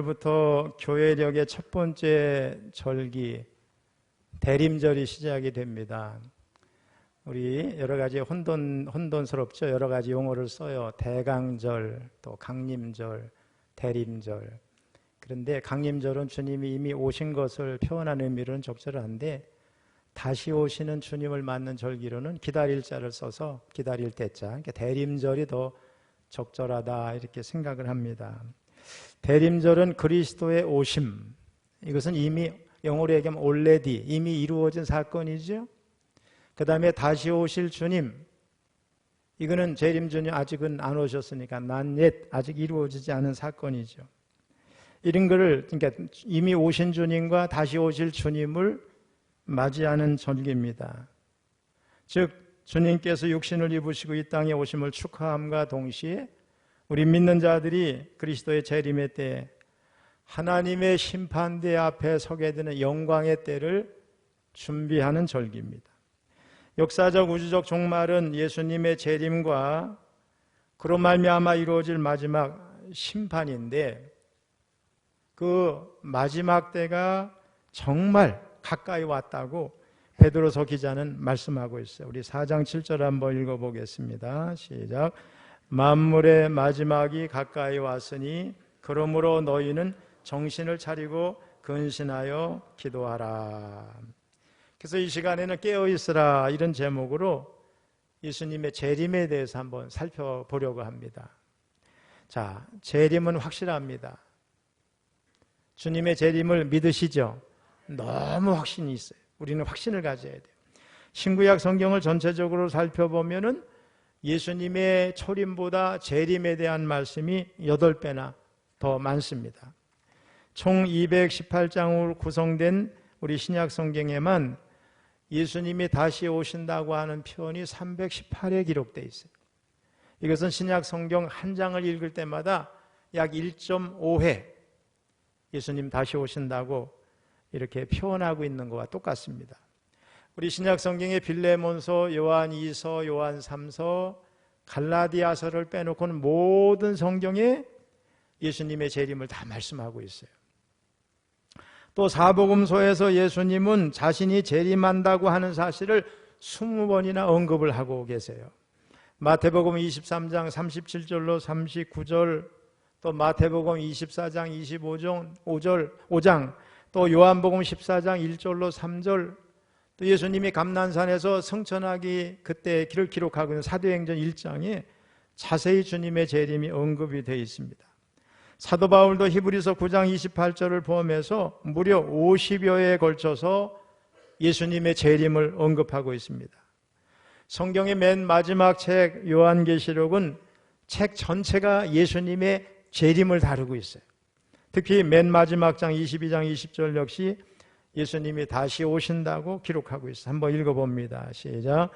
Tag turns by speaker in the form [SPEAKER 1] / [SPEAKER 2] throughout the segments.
[SPEAKER 1] 오늘부터 교회력의 첫 번째 절기 대림절이 시작이 됩니다. 우리 여러 가지 혼돈스럽죠. 여러 가지 용어를 써요. 대강절, 또 강림절, 대림절. 그런데 강림절은 주님이 이미 오신 것을 표현하는 의미로는 적절한데, 다시 오시는 주님을 맞는 절기로는 기다릴 자를 써서 기다릴 때자, 그러니까 대림절이 더 적절하다 이렇게 생각을 합니다. 대림절은 그리스도의 오심, 이것은 이미 영어로 얘기하면 already, 이미 이루어진 사건이죠. 그 다음에 다시 오실 주님, 이거는 재림 주님 아직은 안 오셨으니까 not yet, 아직 이루어지지 않은 사건이죠. 이런 거를, 그러니까 이미 오신 주님과 다시 오실 주님을 맞이하는 절기입니다. 즉 주님께서 육신을 입으시고 이 땅에 오심을 축하함과 동시에 우리 믿는 자들이 그리스도의 재림의 때에 하나님의 심판대 앞에 서게 되는 영광의 때를 준비하는 절기입니다. 역사적 우주적 종말은 예수님의 재림과 그로 말미암아 이루어질 마지막 심판인데, 그 마지막 때가 정말 가까이 왔다고 베드로서 기자는 말씀하고 있어요. 우리 4장 7절 한번 읽어보겠습니다. 시작. 만물의 마지막이 가까이 왔으니 그러므로 너희는 정신을 차리고 근신하여 기도하라. 그래서 이 시간에는 깨어있으라, 이런 제목으로 예수님의 재림에 대해서 한번 살펴보려고 합니다. 자, 재림은 확실합니다. 주님의 재림을 믿으시죠? 너무 확신이 있어요. 우리는 확신을 가져야 돼요. 신구약 성경을 전체적으로 살펴보면은 예수님의 초림보다 재림에 대한 말씀이 8배나 더 많습니다. 총 218장으로 구성된 우리 신약 성경에만 예수님이 다시 오신다고 하는 표현이 318회 기록되어 있어요. 이것은 신약 성경 한 장을 읽을 때마다 약 1.5회 예수님 다시 오신다고 이렇게 표현하고 있는 것과 똑같습니다. 우리 신약 성경의 빌레몬서, 요한 2서, 요한 3서, 갈라디아서를 빼놓고는 모든 성경에 예수님의 재림을 다 말씀하고 있어요. 또 사복음서에서 예수님은 자신이 재림한다고 하는 사실을 20번이나 언급을 하고 계세요. 마태복음 23장 37절로 39절, 또 마태복음 24장 5장, 또 요한복음 14장 1절로 3절, 또 예수님이 감난산에서 승천하기 그때 길을 기록하고 있는 사도행전 1장에 자세히 주님의 재림이 언급이 되어 있습니다. 사도 바울도 히브리서 9장 28절을 포함해서 무려 50여 회에 걸쳐서 예수님의 재림을 언급하고 있습니다. 성경의 맨 마지막 책 요한계시록은 책 전체가 예수님의 재림을 다루고 있어요. 특히 맨 마지막 장 22장 20절 역시 예수님이 다시 오신다고 기록하고 있어요. 한번 읽어봅니다. 시작.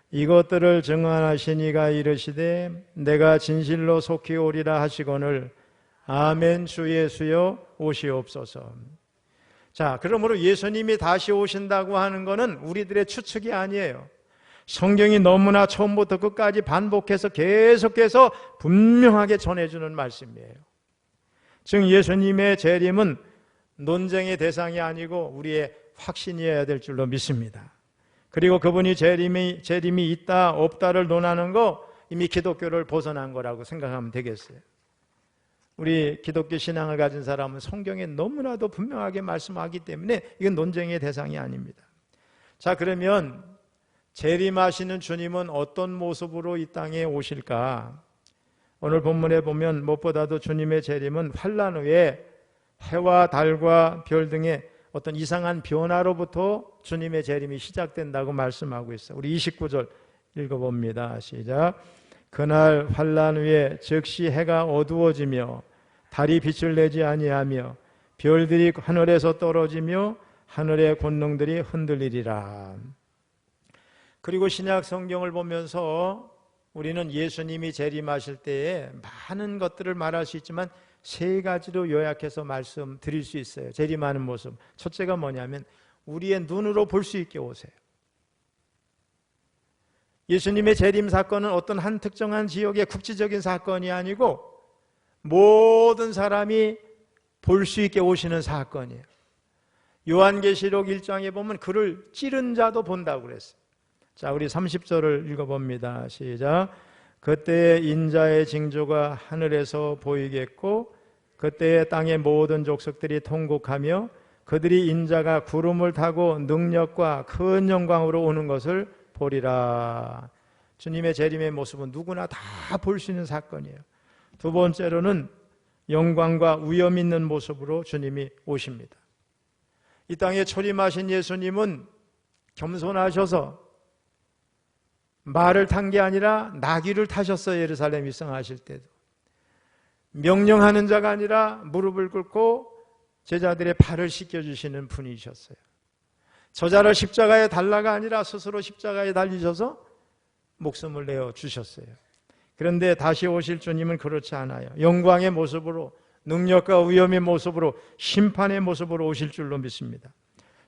[SPEAKER 1] 이것들을 증언하시니가 이르시되 내가 진실로 속히 오리라 하시거늘 아멘. 주 예수여 오시옵소서. 자, 그러므로 예수님이 다시 오신다고 하는 것은 우리들의 추측이 아니에요. 성경이 너무나 처음부터 끝까지 반복해서 계속해서 분명하게 전해주는 말씀이에요. 즉 예수님의 재림은 논쟁의 대상이 아니고 우리의 확신이어야 될 줄로 믿습니다. 그리고 그분이 재림이 있다 없다를 논하는 거 이미 기독교를 벗어난 거라고 생각하면 되겠어요. 우리 기독교 신앙을 가진 사람은 성경에 너무나도 분명하게 말씀하기 때문에 이건 논쟁의 대상이 아닙니다. 자, 그러면 재림하시는 주님은 어떤 모습으로 이 땅에 오실까? 오늘 본문에 보면 무엇보다도 주님의 재림은 환난 후에 해와 달과 별 등의 어떤 이상한 변화로부터 주님의 재림이 시작된다고 말씀하고 있어요. 우리 29절 읽어봅니다. 시작. 그날 환난 후에 즉시 해가 어두워지며 달이 빛을 내지 아니하며 별들이 하늘에서 떨어지며 하늘의 권능들이 흔들리리라. 그리고 신약 성경을 보면서 우리는 예수님이 재림하실 때에 많은 것들을 말할 수 있지만 3가지로 요약해서 말씀드릴 수 있어요. 재림하는 모습. 첫째가 뭐냐면 우리의 눈으로 볼 수 있게 오세요. 예수님의 재림 사건은 어떤 한 특정한 지역의 국지적인 사건이 아니고 모든 사람이 볼 수 있게 오시는 사건이에요. 요한계시록 1장에 보면 그를 찌른 자도 본다고 그랬어요. 자, 우리 30절을 읽어봅니다. 시작. 그때에 인자의 징조가 하늘에서 보이겠고 그때에 땅의 모든 족속들이 통곡하며 그들이 인자가 구름을 타고 능력과 큰 영광으로 오는 것을 보리라. 주님의 재림의 모습은 누구나 다 볼 수 있는 사건이에요. 두 번째로는 영광과 위엄 있는 모습으로 주님이 오십니다. 이 땅에 초림하신 예수님은 겸손하셔서 말을 탄 게 아니라 나귀를 타셨어요. 예루살렘 입성하실 때도. 명령하는 자가 아니라 무릎을 꿇고 제자들의 발을 씻겨주시는 분이셨어요. 저자를 십자가에 달라가 아니라 스스로 십자가에 달리셔서 목숨을 내어주셨어요. 그런데 다시 오실 주님은 그렇지 않아요. 영광의 모습으로, 능력과 위엄의 모습으로, 심판의 모습으로 오실 줄로 믿습니다.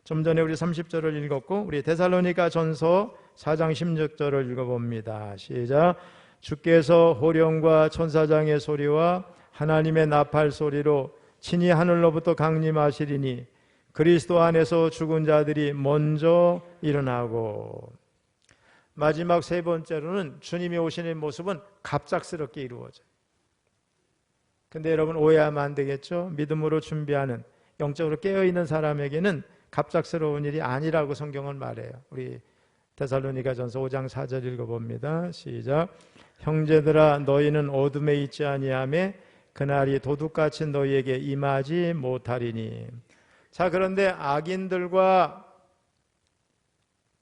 [SPEAKER 1] 좀 전에 우리 30절을 읽었고 우리 데살로니가 전서 4장 16절을 읽어봅니다. 시작. 주께서 호령과 천사장의 소리와 하나님의 나팔 소리로 친히 하늘로부터 강림하시리니 그리스도 안에서 죽은 자들이 먼저 일어나고. 마지막 세 번째로는 주님이 오시는 모습은 갑작스럽게 이루어져요. 근데 여러분 오해하면 안 되겠죠? 믿음으로 준비하는 영적으로 깨어있는 사람에게는 갑작스러운 일이 아니라고 성경은 말해요. 우리 데살로니가전서 5장 4절 읽어봅니다. 시작. 형제들아 너희는 어둠에 있지 아니하며 그날이 도둑같이 너희에게 임하지 못하리니. 자, 그런데 악인들과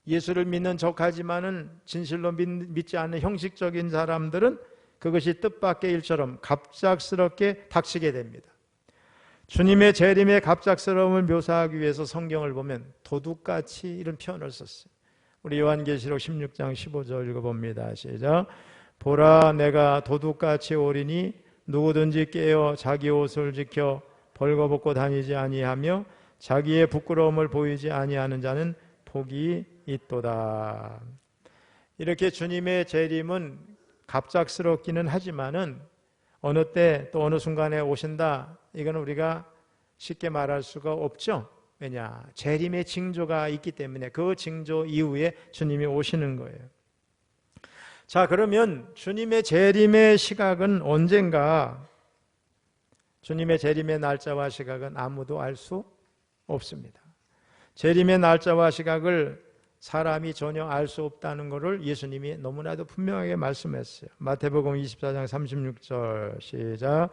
[SPEAKER 1] 예수를 믿는 척하지만은 진실로 믿지 않는 형식적인 사람들은 그것이 뜻밖의 일처럼 갑작스럽게 닥치게 됩니다. 주님의 재림의 갑작스러움을 묘사하기 위해서 성경을 보면 도둑같이 이런 표현을 썼어요. 우리 요한계시록 16장 15절 읽어봅니다. 시작. 보라 내가 도둑같이 오리니 누구든지 깨어 자기 옷을 지켜 벌거벗고 다니지 아니하며 자기의 부끄러움을 보이지 아니하는 자는 복이 있도다. 이렇게 주님의 재림은 갑작스럽기는 하지만은 어느 때 또 어느 순간에 오신다. 이건 우리가 쉽게 말할 수가 없죠. 왜냐? 재림의 징조가 있기 때문에 그 징조 이후에 주님이 오시는 거예요. 자, 그러면 주님의 재림의 시각은 언젠가? 주님의 재림의 날짜와 시각은 아무도 알 수 없습니다. 재림의 날짜와 시각을 사람이 전혀 알 수 없다는 것을 예수님이 너무나도 분명하게 말씀했어요. 마태복음 24장 36절 시작.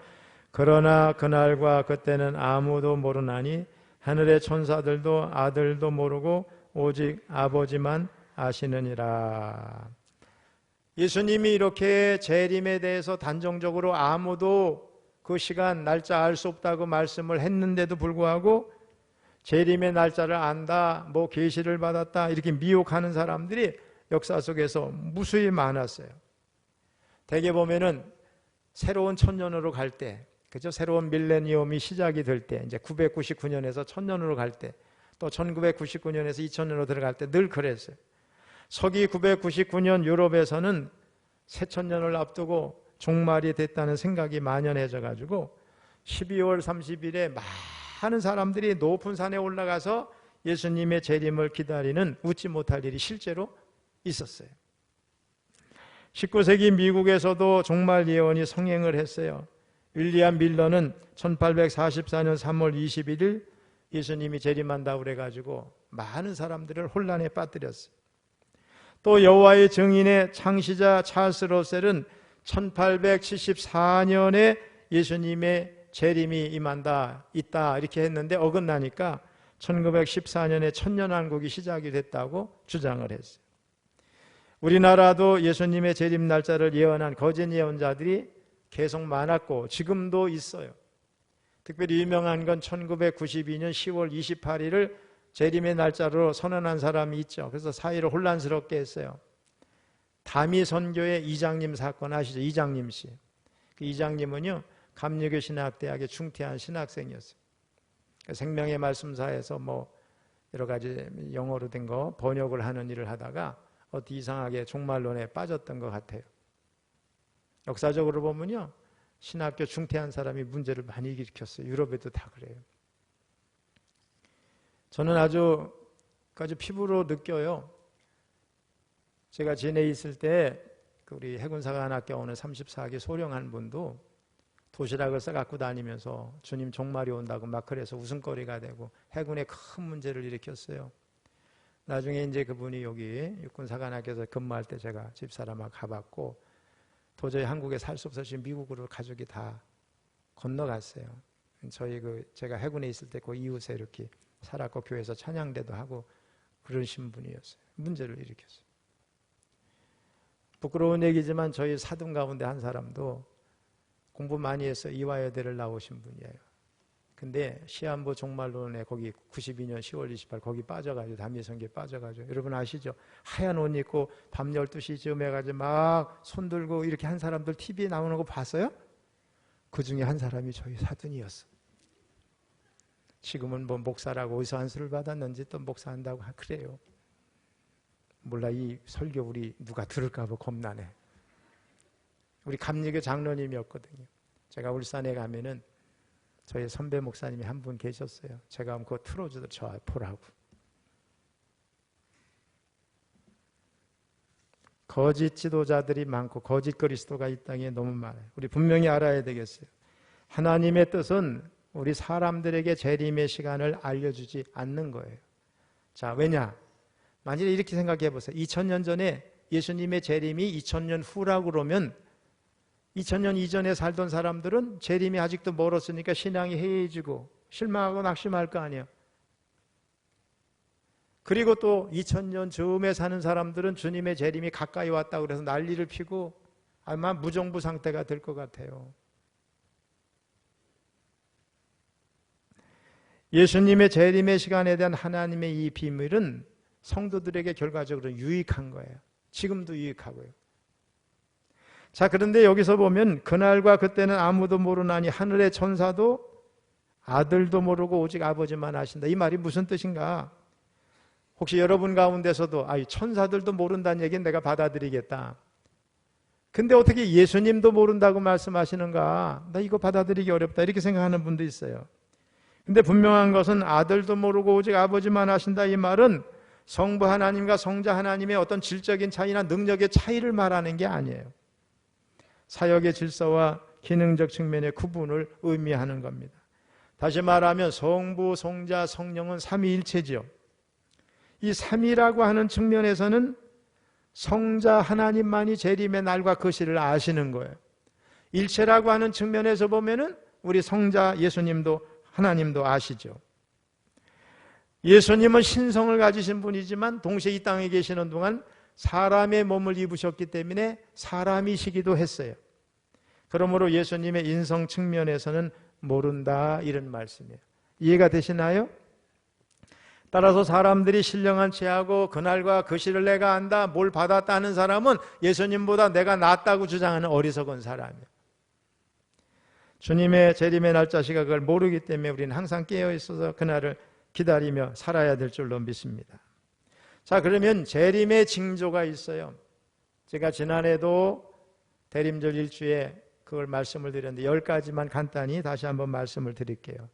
[SPEAKER 1] 그러나 그날과 그때는 아무도 모르나니 하늘의 천사들도 아들도 모르고 오직 아버지만 아시느니라. 예수님이 이렇게 재림에 대해서 단정적으로 아무도 그 시간 날짜 알 수 없다고 말씀을 했는데도 불구하고 재림의 날짜를 안다, 뭐 계시를 받았다 이렇게 미혹하는 사람들이 역사 속에서 무수히 많았어요. 대개 보면은 새로운 천년으로 갈 때, 그죠? 새로운 밀레니엄이 시작이 될 때, 이제 999년에서 1000년으로 갈 때, 또 1999년에서 2000년으로 들어갈 때 늘 그랬어요. 서기 999년 유럽에서는 새천년을 앞두고 종말이 됐다는 생각이 만연해져 가지고 12월 30일에 많은 사람들이 높은 산에 올라가서 예수님의 재림을 기다리는 웃지 못할 일이 실제로 있었어요. 19세기 미국에서도 종말 예언이 성행을 했어요. 윌리엄 밀러는 1844년 3월 21일 예수님이 재림한다고 그래가지고 많은 사람들을 혼란에 빠뜨렸어요. 또 여호와의 증인의 창시자 찰스 러셀은 1874년에 예수님의 재림이 임한다, 있다 이렇게 했는데 어긋나니까 1914년에 천년왕국이 시작이 됐다고 주장을 했어요. 우리나라도 예수님의 재림 날짜를 예언한 거짓 예언자들이 계속 많았고 지금도 있어요. 특별히 유명한 건 1992년 10월 28일을 재림의 날짜로 선언한 사람이 있죠. 그래서 사회를 혼란스럽게 했어요. 다미 선교의 이장님 사건 아시죠? 이장님 씨. 그 이장님은요 감리교 신학대학의 중퇴한 신학생이었어요. 생명의 말씀사에서 뭐 여러 가지 영어로 된 거 번역을 하는 일을 하다가 어디 이상하게 종말론에 빠졌던 것 같아요. 역사적으로 보면요 신학교 중퇴한 사람이 문제를 많이 일으켰어요. 유럽에도 다 그래요. 저는 아주 피부로 느껴요. 제가 진해에 있을 때 우리 해군사관학교 오는 34기 소령한 분도 도시락을 싸갖고 다니면서 주님 종말이 온다고 막 그래서 웃음거리가 되고 해군에 큰 문제를 일으켰어요. 나중에 이제 그분이 여기 육군사관학교에서 근무할 때 제가 집사람하고 가봤고 도저히 한국에 살 수 없어서 지금 미국으로 가족이 다 건너갔어요. 제가 해군에 있을 때 그 이웃에 이렇게 살았고 교회에서 찬양대도 하고 그러신 분이었어요. 문제를 일으켰어요. 부끄러운 얘기지만 저희 사돈 가운데 한 사람도 공부 많이 해서 이화여대를 나오신 분이에요. 근데 시한부 종말론에 거기 92년 10월 28일 거기 빠져가지고 담미성기에 빠져가지고 여러분 아시죠? 하얀 옷 입고 밤 12시쯤 해가지고 막 손들고 이렇게 한 사람들 TV에 나오는 거 봤어요? 그 중에 한 사람이 저희 사돈이었어. 지금은 뭐 목사라고 의사 안수를 받았는지 또 목사한다고 그래요. 몰라 이 설교 우리 누가 들을까 봐 겁나네. 우리 감리교 장로님이었거든요. 제가 울산에 가면은 저희 선배 목사님이 한 분 계셨어요. 제가 그거 틀어주더 저 보라고. 거짓 지도자들이 많고 거짓 그리스도가 이 땅에 너무 많아요. 우리 분명히 알아야 되겠어요. 하나님의 뜻은 우리 사람들에게 재림의 시간을 알려주지 않는 거예요. 자, 왜냐? 만일에 이렇게 생각해 보세요. 2000년 전에 예수님의 재림이 2000년 후라고 그러면 2000년 이전에 살던 사람들은 재림이 아직도 멀었으니까 신앙이 해이해지고 실망하고 낙심할 거 아니에요. 그리고 또 2000년 즈음에 사는 사람들은 주님의 재림이 가까이 왔다고 그래서 난리를 피고 아마 무정부 상태가 될 것 같아요. 예수님의 재림의 시간에 대한 하나님의 이 비밀은 성도들에게 결과적으로 유익한 거예요. 지금도 유익하고요. 자, 그런데 여기서 보면 그날과 그때는 아무도 모르나니 하늘의 천사도 아들도 모르고 오직 아버지만 아신다. 이 말이 무슨 뜻인가? 혹시 여러분 가운데서도 천사들도 모른다는 얘기는 내가 받아들이겠다. 근데 어떻게 예수님도 모른다고 말씀하시는가? 나 이거 받아들이기 어렵다. 이렇게 생각하는 분도 있어요. 근데 분명한 것은 아들도 모르고 오직 아버지만 아신다. 이 말은 성부 하나님과 성자 하나님의 어떤 질적인 차이나 능력의 차이를 말하는 게 아니에요. 사역의 질서와 기능적 측면의 구분을 의미하는 겁니다. 다시 말하면 성부, 성자, 성령은 삼위일체지요. 이 삼위라고 하는 측면에서는 성자 하나님만이 재림의 날과 그 시를 아시는 거예요. 일체라고 하는 측면에서 보면은 우리 성자 예수님도 하나님도 아시죠. 예수님은 신성을 가지신 분이지만 동시에 이 땅에 계시는 동안 사람의 몸을 입으셨기 때문에 사람이시기도 했어요. 그러므로 예수님의 인성 측면에서는 모른다 이런 말씀이에요. 이해가 되시나요? 따라서 사람들이 신령한 체하고 그날과 그 시를 내가 안다, 뭘 받았다 하는 사람은 예수님보다 내가 낫다고 주장하는 어리석은 사람이에요. 주님의 재림의 날짜 시각을 모르기 때문에 우리는 항상 깨어 있어서 그날을 기다리며 살아야 될 줄로 믿습니다. 자, 그러면 재림의 징조가 있어요. 제가 지난해도 대림절 일주에 그걸 말씀을 드렸는데 10가지만 간단히 다시 한번 말씀을 드릴게요.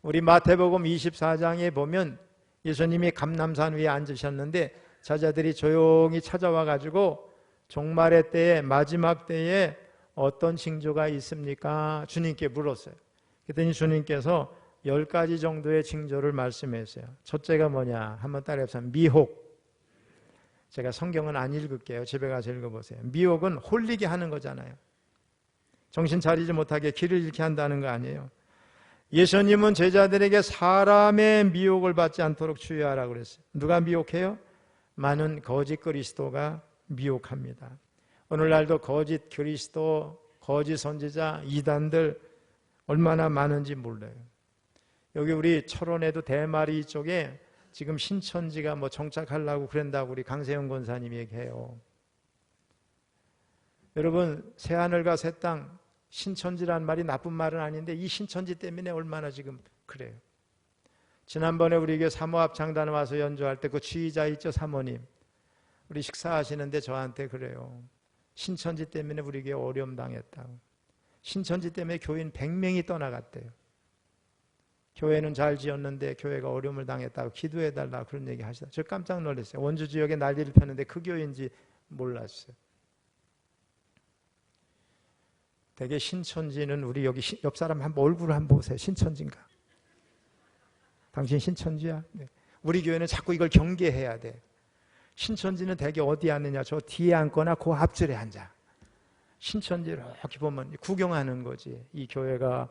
[SPEAKER 1] 우리 마태복음 24장에 보면 예수님이 감람산 위에 앉으셨는데 제자들이 조용히 찾아와 가지고 종말의 때에 마지막 때에 어떤 징조가 있습니까? 주님께 물었어요. 그랬더니 주님께서 10가지 정도의 징조를 말씀했어요. 첫째가 뭐냐? 한번 따라해보세요. 미혹. 제가 성경은 안 읽을게요. 집에 가서 읽어보세요. 미혹은 홀리게 하는 거잖아요. 정신 차리지 못하게 길을 잃게 한다는 거 아니에요. 예수님은 제자들에게 사람의 미혹을 받지 않도록 주의하라고 그랬어요. 누가 미혹해요? 많은 거짓 그리스도가 미혹합니다. 오늘날도 거짓 그리스도, 거짓 선지자, 이단들 얼마나 많은지 몰라요. 여기 우리 철원에도 대마리 쪽에 지금 신천지가 뭐 정착하려고 그런다고 우리 강세영 권사님이 얘기해요. 여러분, 새하늘과 새 땅, 신천지란 말이 나쁜 말은 아닌데 이 신천지 때문에 얼마나 지금 그래요. 지난번에 우리 교회 사모합 장단에 와서 연주할 때 그 지휘자 있죠, 사모님. 우리 식사하시는데 저한테 그래요. 신천지 때문에 우리 교회 어려움 당했다고. 신천지 때문에 교인 100명이 떠나갔대요. 교회는 잘 지었는데 교회가 어려움을 당했다고 기도해달라 그런 얘기 하시다. 저 깜짝 놀랐어요. 원주 지역에 난리를 폈는데 그 교회인지 몰랐어요. 되게 신천지는 우리 여기 옆 사람 한번 얼굴을 한번 보세요. 신천지인가? 당신 신천지야? 네. 우리 교회는 자꾸 이걸 경계해야 돼. 신천지는 되게 어디 앉느냐? 저 뒤에 앉거나 그 앞줄에 앉아. 신천지를 이렇게 보면 구경하는 거지. 이 교회가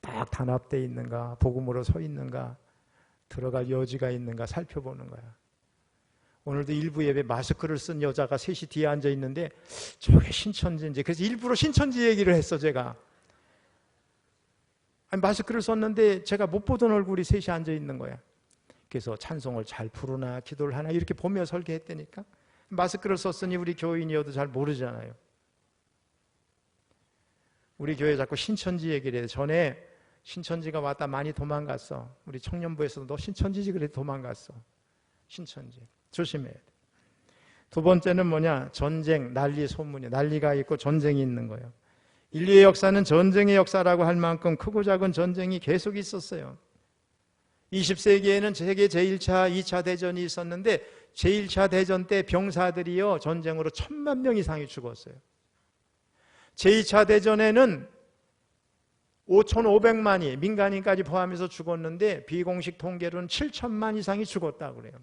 [SPEAKER 1] 딱 단합되어 있는가, 복음으로 서 있는가, 들어갈 여지가 있는가 살펴보는 거야. 오늘도 일부 예배 마스크를 쓴 여자가 셋이 뒤에 앉아 있는데 저게 신천지인지, 그래서 일부러 신천지 얘기를 했어 제가. 아니, 마스크를 썼는데 제가 못 보던 얼굴이 셋이 앉아 있는 거야. 그래서 찬송을 잘 부르나 기도를 하나 이렇게 보며 설계했다니까. 마스크를 썼으니 우리 교인이어도 잘 모르잖아요. 우리 교회 자꾸 신천지 얘기를 해. 전에 신천지가 왔다 많이 도망갔어. 우리 청년부에서도 너 신천지지 그래 도망갔어. 신천지. 조심해야 돼. 두 번째는 뭐냐? 전쟁, 난리 소문이. 난리가 있고 전쟁이 있는 거예요. 인류의 역사는 전쟁의 역사라고 할 만큼 크고 작은 전쟁이 계속 있었어요. 20세기에는 세계 제1차, 2차 대전이 있었는데 제1차 대전 때 병사들이요 전쟁으로 1000만 명 이상이 죽었어요. 제2차 대전에는 5,500만이 민간인까지 포함해서 죽었는데 비공식 통계로는 7천만 이상이 죽었다고 그래요.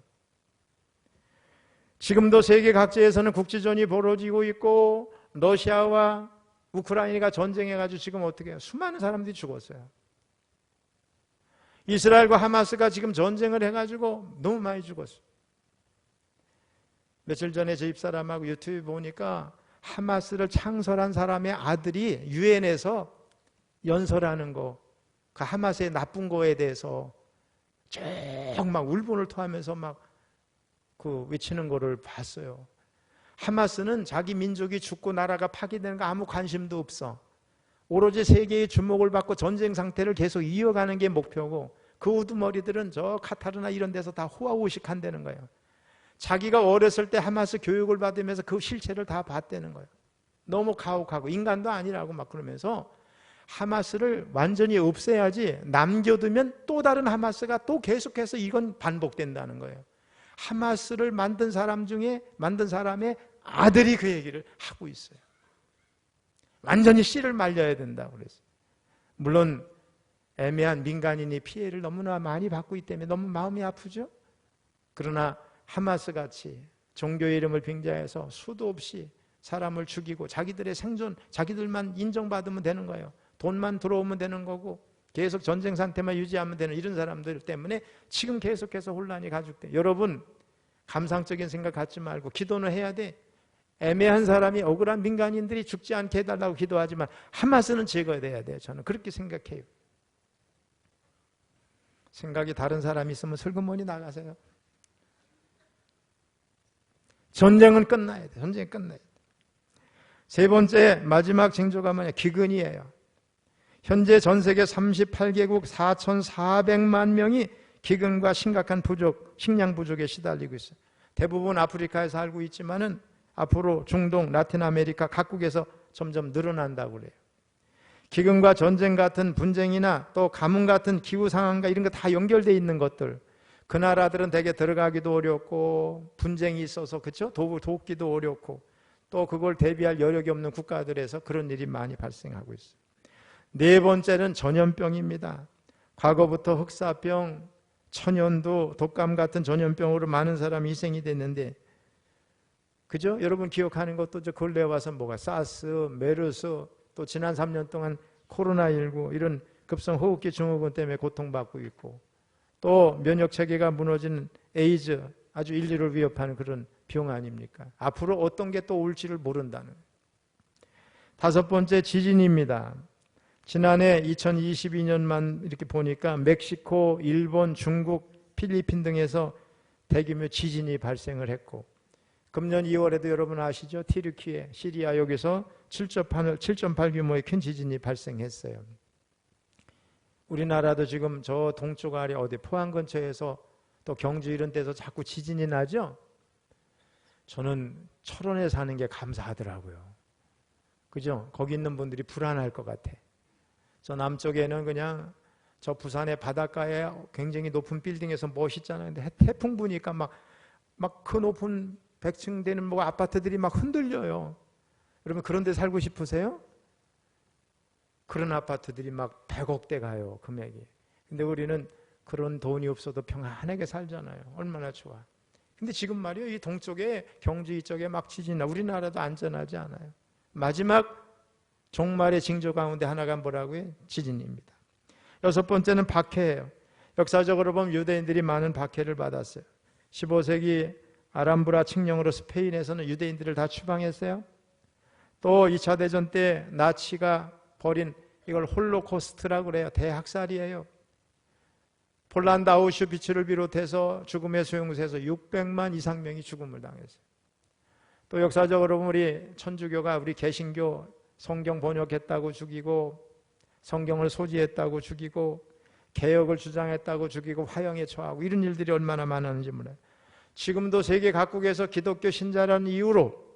[SPEAKER 1] 지금도 세계 각지에서는 국지전이 벌어지고 있고 러시아와 우크라이나가 전쟁해가지고 지금 어떻게 해요? 수많은 사람들이 죽었어요. 이스라엘과 하마스가 지금 전쟁을 해가지고 너무 많이 죽었어요. 며칠 전에 제 집사람하고 유튜브 보니까 하마스를 창설한 사람의 아들이 유엔에서 연설하는 거, 그 하마스의 나쁜 거에 대해서 쭉 막 울분을 토하면서 막 그 외치는 거를 봤어요. 하마스는 자기 민족이 죽고 나라가 파괴되는 거 아무 관심도 없어. 오로지 세계의 주목을 받고 전쟁 상태를 계속 이어가는 게 목표고 그 우두머리들은 저 카타르나 이런 데서 다 호화호식한다는 거예요. 자기가 어렸을 때 하마스 교육을 받으면서 그 실체를 다 봤다는 거예요. 너무 가혹하고 인간도 아니라고 막 그러면서 하마스를 완전히 없애야지 남겨두면 또 다른 하마스가 또 계속해서 이건 반복된다는 거예요. 하마스를 만든 사람 중에 만든 사람의 아들이 그 얘기를 하고 있어요. 완전히 씨를 말려야 된다고 그랬어요. 물론 애매한 민간인이 피해를 너무나 많이 받고 있기 때문에 너무 마음이 아프죠. 그러나 하마스 같이 종교의 이름을 빙자해서 수도 없이 사람을 죽이고 자기들의 생존, 자기들만 인정받으면 되는 거예요. 돈만 들어오면 되는 거고 계속 전쟁 상태만 유지하면 되는 이런 사람들 때문에 지금 계속해서 혼란이 가중돼. 여러분 감상적인 생각 갖지 말고 기도는 해야 돼. 애매한 사람이 억울한 민간인들이 죽지 않게 해달라고 기도하지만 하마스는 제거돼야 돼요. 저는 그렇게 생각해요. 생각이 다른 사람이 있으면 슬그머니 나가세요. 전쟁은 끝나야 돼. 전쟁이 끝나야 돼. 세 번째 마지막 징조가 뭐냐? 기근이에요. 현재 전 세계 38개국 4,400만 명이 기근과 심각한 부족, 식량 부족에 시달리고 있어요. 대부분 아프리카에 살고 있지만은 앞으로 중동, 라틴 아메리카 각국에서 점점 늘어난다고 그래요. 기근과 전쟁 같은 분쟁이나 또 가뭄 같은 기후 상황과 이런 거 다 연결되어 있는 것들. 그 나라들은 대개 들어가기도 어렵고 분쟁이 있어서 그렇죠? 돕기도 어렵고 또 그걸 대비할 여력이 없는 국가들에서 그런 일이 많이 발생하고 있어요. 네 번째는 전염병입니다. 과거부터 흑사병, 천연두, 독감 같은 전염병으로 많은 사람이 희생이 됐는데 그죠? 여러분 기억하는 것도 저 근래에 와서 뭐가 사스, 메르스, 또 지난 3년 동안 코로나19 이런 급성 호흡기 증후군 때문에 고통받고 있고 또 면역체계가 무너진 에이즈, 아주 인류를 위협하는 그런 병 아닙니까? 앞으로 어떤 게 또 올지를 모른다는. 다섯 번째 지진입니다. 지난해 2022년만 이렇게 보니까 멕시코, 일본, 중국, 필리핀 등에서 대규모 지진이 발생을 했고 금년 2월에도 여러분 아시죠? 티르키예, 시리아 여기서 7.8 규모의 큰 지진이 발생했어요. 우리나라도 지금 저 동쪽 아래 어디 포항 근처에서 또 경주 이런 데서 자꾸 지진이 나죠? 저는 철원에 사는 게 감사하더라고요. 그죠? 거기 있는 분들이 불안할 것 같아. 저 남쪽에는 그냥 저 부산의 바닷가에 굉장히 높은 빌딩에서 멋있잖아요. 근데 태풍 부니까 막 그 높은 100층 되는 뭐 아파트들이 막 흔들려요. 여러분 그런 데 살고 싶으세요? 그런 아파트들이 막 100억대 가요, 금액이. 근데 우리는 그런 돈이 없어도 평안하게 살잖아요. 얼마나 좋아. 근데 지금 말이에요, 이 동쪽에 경주 이쪽에 막 지진나 우리나라도 안전하지 않아요. 마지막 종말의 징조 가운데 하나가 뭐라고요? 지진입니다. 6번째는 박해예요. 역사적으로 보면 유대인들이 많은 박해를 받았어요. 15세기 아람브라 칙령으로 스페인에서는 유대인들을 다 추방했어요. 또 2차 대전 때 나치가 벌인 이걸 홀로코스트라고 그래요. 대학살이에요. 폴란드 아우슈비츠를 비롯해서 죽음의 수용소에서 600만 이상 명이 죽음을 당했어요. 또 역사적으로 보면 우리 천주교가 우리 개신교 성경 번역했다고 죽이고 성경을 소지했다고 죽이고 개혁을 주장했다고 죽이고 화형에 처하고 이런 일들이 얼마나 많았는지 몰라요. 지금도 세계 각국에서 기독교 신자라는 이유로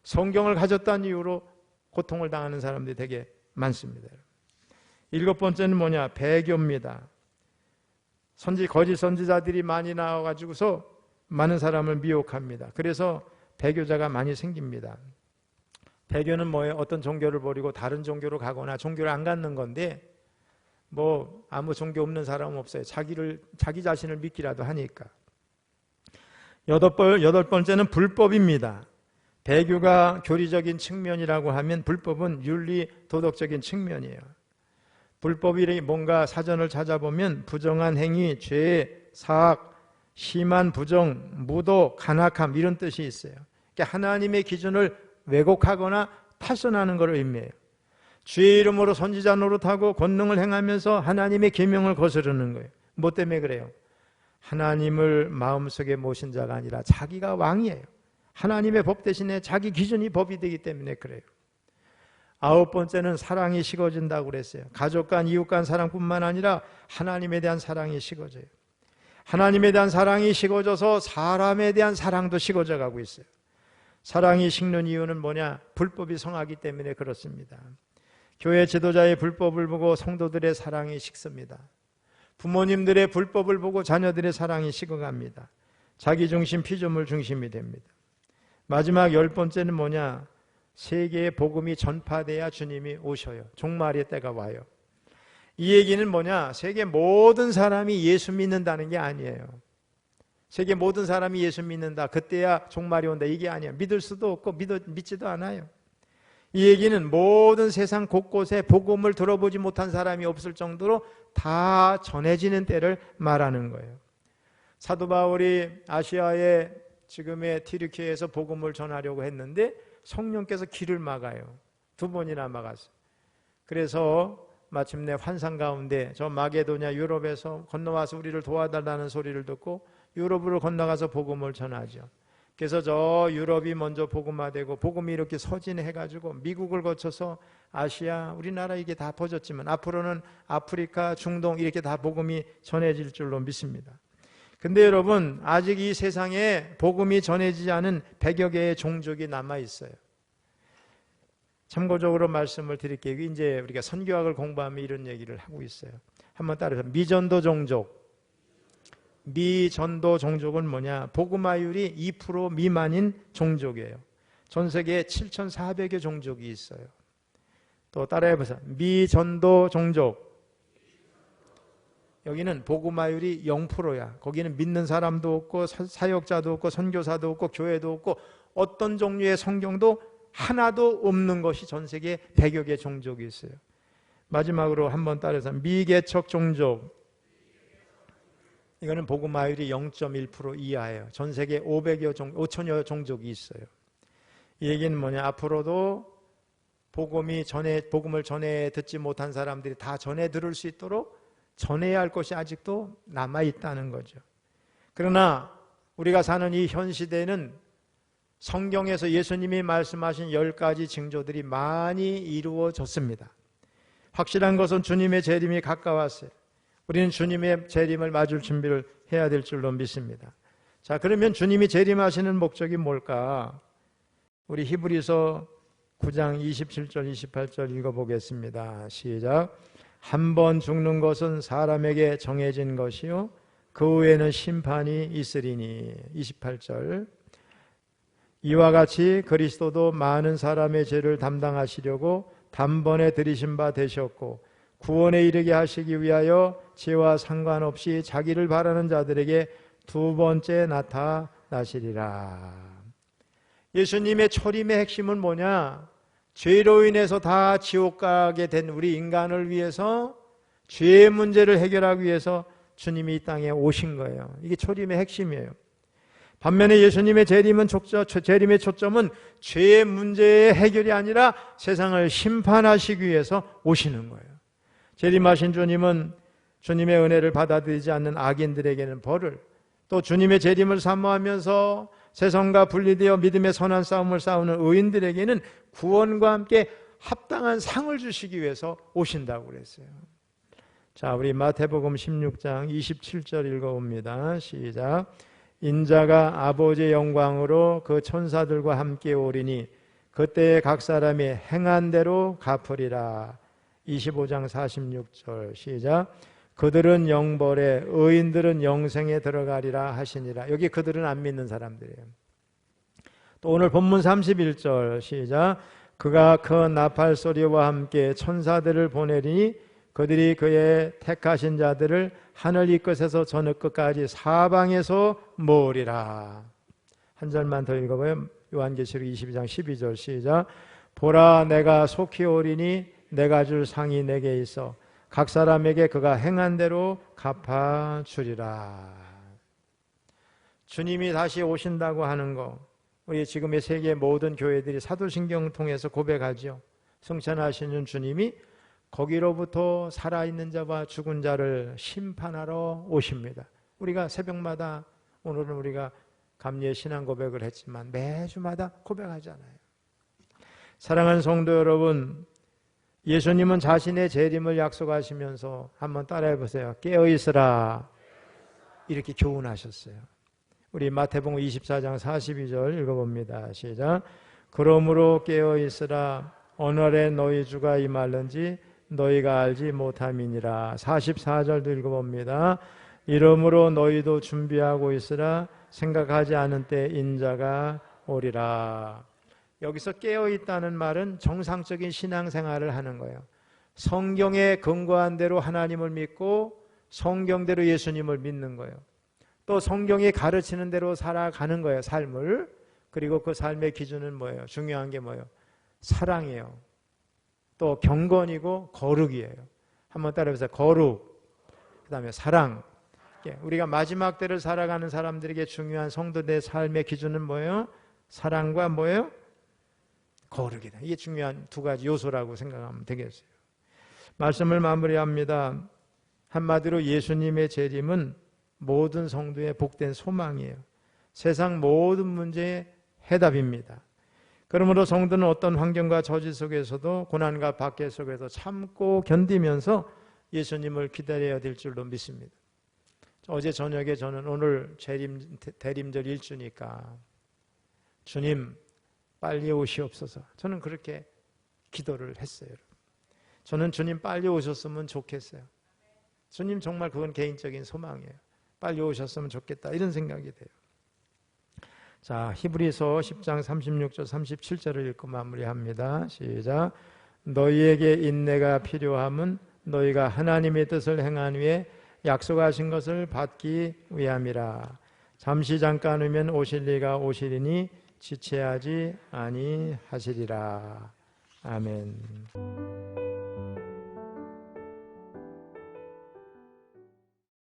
[SPEAKER 1] 성경을 가졌다는 이유로 고통을 당하는 사람들이 되게 많습니다. 7번째는 뭐냐? 배교입니다. 거짓 선지자들이 많이 나와가지고서 많은 사람을 미혹합니다. 그래서 배교자가 많이 생깁니다. 배교는 뭐예요? 어떤 종교를 버리고 다른 종교로 가거나 종교를 안 갖는 건데 뭐 아무 종교 없는 사람은 없어요. 자기 자신을 믿기라도 하니까. 8번째는 불법입니다. 배교가 교리적인 측면이라고 하면 불법은 윤리 도덕적인 측면이에요. 불법이 뭔가 사전을 찾아보면 부정한 행위, 죄, 사악, 심한 부정, 무도, 간악함 이런 뜻이 있어요. 그러니까 하나님의 기준을 왜곡하거나 탈선하는 것을 의미해요. 주의 이름으로 선지자 노릇하고 권능을 행하면서 하나님의 계명을 거스르는 거예요. 뭐 때문에 그래요? 하나님을 마음속에 모신 자가 아니라 자기가 왕이에요. 하나님의 법 대신에 자기 기준이 법이 되기 때문에 그래요. 9번째는 사랑이 식어진다고 그랬어요. 가족 간, 이웃 간 사랑뿐만 아니라 하나님에 대한 사랑이 식어져요. 하나님에 대한 사랑이 식어져서 사람에 대한 사랑도 식어져 가고 있어요. 사랑이 식는 이유는 뭐냐? 불법이 성하기 때문에 그렇습니다. 교회 지도자의 불법을 보고 성도들의 사랑이 식습니다. 부모님들의 불법을 보고 자녀들의 사랑이 식어갑니다. 자기중심, 피조물 중심이 됩니다. 마지막 10번째는 뭐냐? 세계의 복음이 전파돼야 주님이 오셔요. 종말의 때가 와요. 이 얘기는 뭐냐? 세계 모든 사람이 예수 믿는다는 게 아니에요. 세계 모든 사람이 예수 믿는다. 그때야 종말이 온다. 이게 아니에요. 믿을 수도 없고 믿지도 않아요. 이 얘기는 모든 세상 곳곳에 복음을 들어보지 못한 사람이 없을 정도로 다 전해지는 때를 말하는 거예요. 사도 바울이 아시아의 지금의 튀르키예에서 복음을 전하려고 했는데 성령께서 길을 막아요. 2번이나 막았어요. 그래서 마침내 환상 가운데 저 마게도냐 유럽에서 건너와서 우리를 도와달라는 소리를 듣고 유럽으로 건너가서 복음을 전하죠. 그래서 저 유럽이 먼저 복음화되고 복음이 이렇게 서진해가지고 미국을 거쳐서 아시아, 우리나라 이게 다 퍼졌지만 앞으로는 아프리카, 중동 이렇게 다 복음이 전해질 줄로 믿습니다. 근데 여러분 아직 이 세상에 복음이 전해지지 않은 100여 개의 종족이 남아있어요. 참고적으로 말씀을 드릴게요. 이제 우리가 선교학을 공부하면 이런 얘기를 하고 있어요. 한번 따라서 미전도 종족. 미전도 종족은 뭐냐? 복음화율이 2% 미만인 종족이에요. 전 세계에 7,400여 종족이 있어요. 또 따라해보세요. 미전도 종족. 여기는 복음화율이 0%야. 거기는 믿는 사람도 없고 사역자도 없고 선교사도 없고 교회도 없고 어떤 종류의 성경도 하나도 없는 것이 전 세계에 100여 개 종족이 있어요. 마지막으로 한번 따라서 미개척 종족. 이거는 복음화율이 0.1% 이하예요. 전 세계 5천여 종족이 있어요. 이 얘기는 뭐냐? 앞으로도 복음을 전해 듣지 못한 사람들이 다 전해 들을 수 있도록 전해야 할 것이 아직도 남아 있다는 거죠. 그러나 우리가 사는 이 현 시대는 성경에서 예수님이 말씀하신 10가지 징조들이 많이 이루어졌습니다. 확실한 것은 주님의 재림이 가까웠어요. 우리는 주님의 재림을 맞을 준비를 해야 될 줄로 믿습니다. 자, 그러면 주님이 재림하시는 목적이 뭘까? 우리 히브리서 9장 27절 28절 읽어보겠습니다. 시작. 한 번 죽는 것은 사람에게 정해진 것이요 그 후에는 심판이 있으리니. 28절. 이와 같이 그리스도도 많은 사람의 죄를 담당하시려고 단번에 들이신 바 되셨고 구원에 이르게 하시기 위하여 죄와 상관없이 자기를 바라는 자들에게 두 번째 나타나시리라. 예수님의 초림의 핵심은 뭐냐? 죄로 인해서 다 지옥 가게 된 우리 인간을 위해서 죄의 문제를 해결하기 위해서 주님이 이 땅에 오신 거예요. 이게 초림의 핵심이에요. 반면에 예수님의 재림의 초점은 죄의 문제의 해결이 아니라 세상을 심판하시기 위해서 오시는 거예요. 재림하신 주님은 주님의 은혜를 받아들이지 않는 악인들에게는 벌을, 또 주님의 재림을 사모하면서 세상과 분리되어 믿음의 선한 싸움을 싸우는 의인들에게는 구원과 함께 합당한 상을 주시기 위해서 오신다고 그랬어요. 자, 우리 마태복음 16장 27절 읽어봅니다. 시작. 인자가 아버지의 영광으로 그 천사들과 함께 오리니 그때에 각 사람이 행한 대로 갚으리라. 25장 46절 시작. 그들은 영벌에 의인들은 영생에 들어가리라 하시니라. 여기 그들은 안 믿는 사람들이에요. 또 오늘 본문 31절 시작. 그가 그 나팔 소리와 함께 천사들을 보내리니 그들이 그의 택하신 자들을 하늘 이 끝에서 저 끝까지 사방에서 모으리라. 한 절만 더 읽어봐요. 요한계시록 22장 12절 시작. 보라 내가 속히 오리니 내가 줄 상이 내게 있어 각 사람에게 그가 행한 대로 갚아주리라. 주님이 다시 오신다고 하는 거, 우리 지금의 세계 모든 교회들이 사도신경 통해서 고백하죠. 승천하시는 주님이 거기로부터 살아있는 자와 죽은 자를 심판하러 오십니다. 우리가 새벽마다, 오늘은 우리가 감리의 신앙 고백을 했지만 매주마다 고백하잖아요. 사랑하는 성도 여러분, 예수님은 자신의 재림을 약속하시면서 한번 따라해 보세요. 깨어있으라, 이렇게 교훈하셨어요. 우리 마태복음 24장 42절 읽어봅니다. 시작. 그러므로 깨어있으라, 오늘에 너희 주가 임할는지 너희가 알지 못함이니라. 44절도 읽어봅니다. 이러므로 너희도 준비하고 있으라, 생각하지 않은 때 인자가 오리라. 여기서 깨어있다는 말은 정상적인 신앙생활을 하는 거예요. 성경에 근거한 대로 하나님을 믿고 성경대로 예수님을 믿는 거예요. 또 성경이 가르치는 대로 살아가는 거예요, 삶을. 그리고 그 삶의 기준은 뭐예요? 중요한 게 뭐예요? 사랑이에요. 또 경건이고 거룩이에요. 한번 따라해보세요. 거룩, 그 다음에 사랑. 우리가 마지막 때를 살아가는 사람들에게 중요한 성도들의 삶의 기준은 뭐예요? 사랑과 뭐예요? 거룩이다. 이게 중요한 두 가지 요소라고 생각하면 되겠어요. 말씀을 마무리합니다. 한마디로 예수님의 재림은 모든 성도의 복된 소망이에요. 세상 모든 문제의 해답입니다. 그러므로 성도는 어떤 환경과 저지 속에서도 고난과 박해 속에서 참고 견디면서 예수님을 기다려야 될 줄로 믿습니다. 어제 저녁에 저는 오늘 대림절 일주니까 주님 빨리 오시옵소서, 저는 그렇게 기도를 했어요. 저는 주님 빨리 오셨으면 좋겠어요. 주님 정말 그건 개인적인 소망이에요. 빨리 오셨으면 좋겠다, 이런 생각이 돼요. 자, 히브리서 10장 36절 37절을 읽고 마무리합니다. 시작. 너희에게 인내가 필요함은 너희가 하나님의 뜻을 행한 후에 약속하신 것을 받기 위함이라. 잠시 잠깐 후면 오실 이가 오시리니 지체하지 아니하시리라. 아멘.